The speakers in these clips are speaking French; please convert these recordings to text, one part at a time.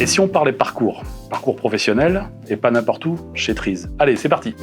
Et si on parlait parcours professionnel, et pas n'importe où, chez Trees. Allez, c'est parti.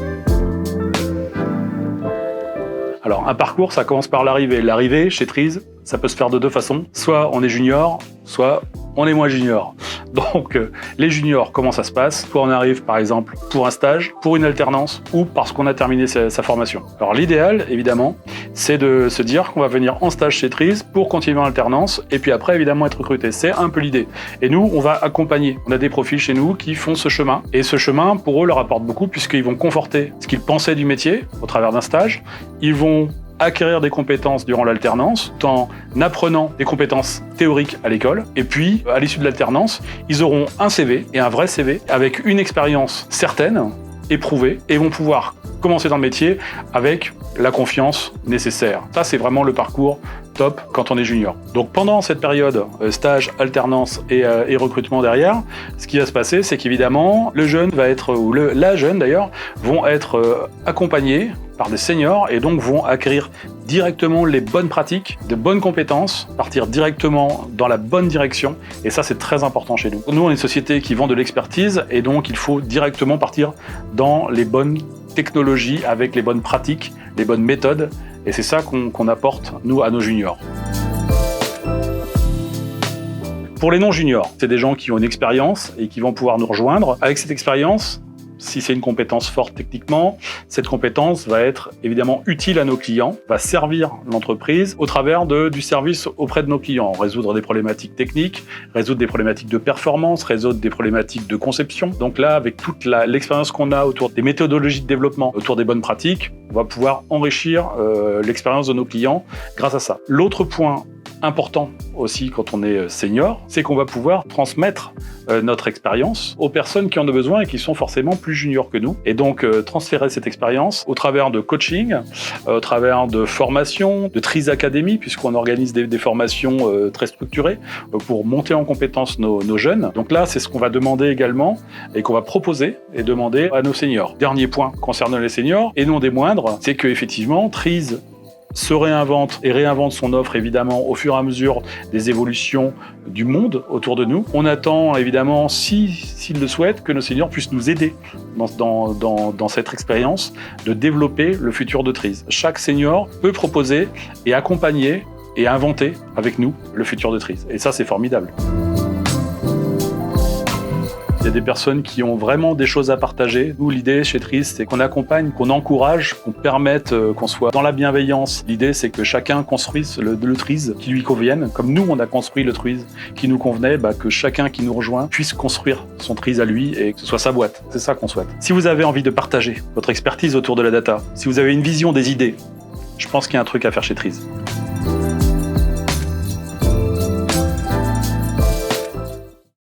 Alors, un parcours, ça commence par l'arrivée. L'arrivée, chez Trees, ça peut se faire de deux façons. Soit on est junior, soit on est moins junior. Donc, les juniors, comment ça se passe? Soit on arrive, par exemple, pour un stage, pour une alternance, ou parce qu'on a terminé sa formation. Alors, l'idéal, évidemment, c'est de se dire qu'on va venir en stage chez Trees pour continuer en alternance, et puis après, évidemment, être recruté. C'est un peu l'idée. Et nous, on va accompagner. On a des profils chez nous qui font ce chemin. Et ce chemin, pour eux, leur apporte beaucoup, puisqu'ils vont conforter ce qu'ils pensaient du métier au travers d'un stage. Ils vont acquérir des compétences durant l'alternance, tout en apprenant des compétences théoriques à l'école. Et puis, à l'issue de l'alternance, ils auront un CV, et un vrai CV, avec une expérience certaine, éprouvée, et vont pouvoir commencer dans le métier avec la confiance nécessaire. Ça, c'est vraiment le parcours top quand on est junior. Donc pendant cette période, stage, alternance et recrutement derrière, ce qui va se passer, c'est qu'évidemment, le jeune va être, ou la jeune d'ailleurs, vont être accompagnés par des seniors et donc vont acquérir directement les bonnes pratiques, de bonnes compétences, partir directement dans la bonne direction. Et ça, c'est très important chez nous. Nous, on est une société qui vend de l'expertise et donc il faut directement partir dans les bonnes technologies avec les bonnes pratiques, les bonnes méthodes. Et c'est ça qu'on apporte, nous, à nos juniors. Pour les non-juniors, c'est des gens qui ont une expérience et qui vont pouvoir nous rejoindre. Avec cette expérience, si c'est une compétence forte techniquement, cette compétence va être évidemment utile à nos clients, va servir l'entreprise au travers du service auprès de nos clients, résoudre des problématiques techniques, résoudre des problématiques de performance, résoudre des problématiques de conception. Donc là, avec toute l'expérience qu'on a autour des méthodologies de développement, autour des bonnes pratiques, on va pouvoir enrichir l'expérience de nos clients grâce à ça. L'autre point important aussi quand on est senior, c'est qu'on va pouvoir transmettre notre expérience aux personnes qui en ont besoin et qui sont forcément plus juniors que nous. Et donc transférer cette expérience au travers de coaching, au travers de formations, de Trees Academy, puisqu'on organise des formations très structurées pour monter en compétence nos jeunes. Donc là, c'est ce qu'on va demander également et qu'on va proposer et demander à nos seniors. Dernier point concernant les seniors, et non des moindres, c'est qu'effectivement, Trees se réinvente et réinvente son offre évidemment au fur et à mesure des évolutions du monde autour de nous. On attend évidemment, s'ils le souhaitent, que nos seniors puissent nous aider dans cette expérience de développer le futur de Trees. Chaque senior peut proposer et accompagner et inventer avec nous le futur de Trees. Et ça, c'est formidable. Il y a des personnes qui ont vraiment des choses à partager. Nous, l'idée chez Trees, c'est qu'on accompagne, qu'on encourage, qu'on permette, qu'on soit dans la bienveillance. L'idée, c'est que chacun construise le Trees qui lui convienne. Comme nous, on a construit le Trees qui nous convenait, que chacun qui nous rejoint puisse construire son Trees à lui et que ce soit sa boîte. C'est ça qu'on souhaite. Si vous avez envie de partager votre expertise autour de la data, si vous avez une vision des idées, je pense qu'il y a un truc à faire chez Trees.